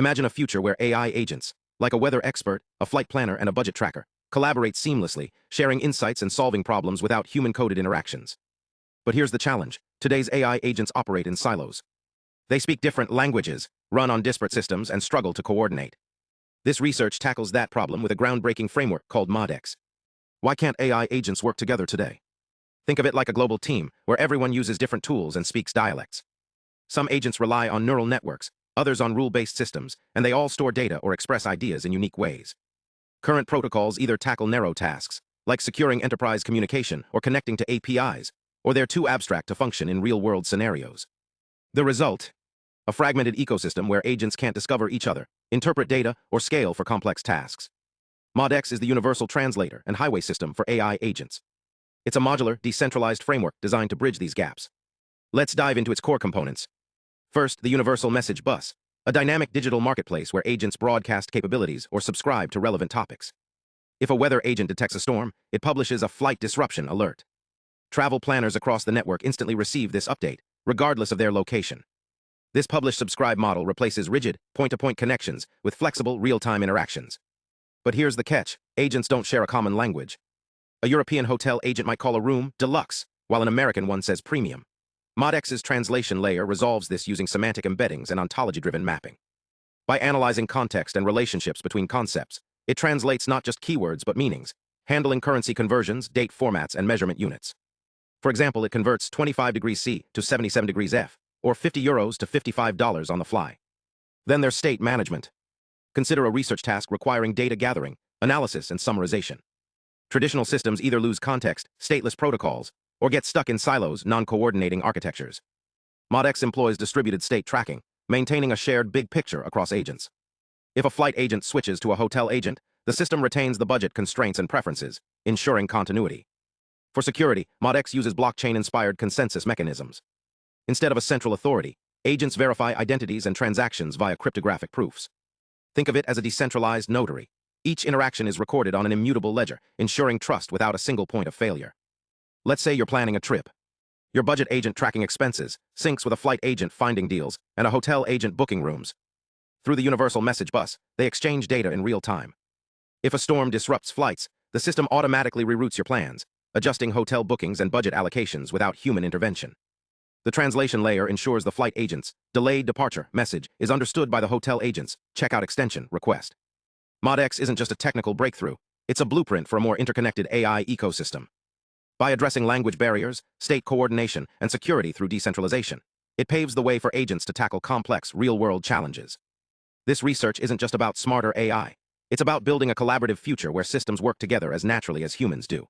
Imagine a future where AI agents, like a weather expert, a flight planner, and a budget tracker, collaborate seamlessly, sharing insights and solving problems without human-coded interactions. But here's the challenge. Today's AI agents operate in silos. They speak different languages, run on disparate systems, and struggle to coordinate. This research tackles that problem with a groundbreaking framework called ModX. Why can't AI agents work together today? Think of it like a global team, where everyone uses different tools and speaks dialects. Some agents rely on neural networks, others on rule-based systems, and they all store data or express ideas in unique ways. Current protocols either tackle narrow tasks, like securing enterprise communication or connecting to APIs, or they're too abstract to function in real-world scenarios. The result? A fragmented ecosystem where agents can't discover each other, interpret data, or scale for complex tasks. ModX is the universal translator and highway system for AI agents. It's a modular, decentralized framework designed to bridge these gaps. Let's dive into its core components. First, the Universal Message Bus, a dynamic digital marketplace where agents broadcast capabilities or subscribe to relevant topics. If a weather agent detects a storm, it publishes a flight disruption alert. Travel planners across the network instantly receive this update, regardless of their location. This publish-subscribe model replaces rigid, point-to-point connections with flexible, real-time interactions. But here's the catch. Agents don't share a common language. A European hotel agent might call a room Deluxe, while an American one says Premium. ModX's translation layer resolves this using semantic embeddings and ontology-driven mapping. By analyzing context and relationships between concepts, it translates not just keywords but meanings, handling currency conversions, date formats, and measurement units. For example, it converts 25 degrees C to 77 degrees F, or 50 euros to $55 on the fly. Then there's state management. Consider a research task requiring data gathering, analysis, and summarization. Traditional systems either lose context, stateless protocols, or get stuck in silos, non-coordinating architectures. ModX employs distributed state tracking, maintaining a shared big picture across agents. If a flight agent switches to a hotel agent, the system retains the budget constraints and preferences, ensuring continuity. For security, ModX uses blockchain-inspired consensus mechanisms. Instead of a central authority, agents verify identities and transactions via cryptographic proofs. Think of it as a decentralized notary. Each interaction is recorded on an immutable ledger, ensuring trust without a single point of failure. Let's say you're planning a trip. Your budget agent tracking expenses syncs with a flight agent finding deals and a hotel agent booking rooms. Through the Universal Message Bus, they exchange data in real time. If a storm disrupts flights, the system automatically reroutes your plans, adjusting hotel bookings and budget allocations without human intervention. The translation layer ensures the flight agent's delayed departure message is understood by the hotel agent's checkout extension request. ModX isn't just a technical breakthrough, it's a blueprint for a more interconnected AI ecosystem. By addressing language barriers, state coordination, and security through decentralization, it paves the way for agents to tackle complex, real-world challenges. This research isn't just about smarter AI. It's about building a collaborative future where systems work together as naturally as humans do.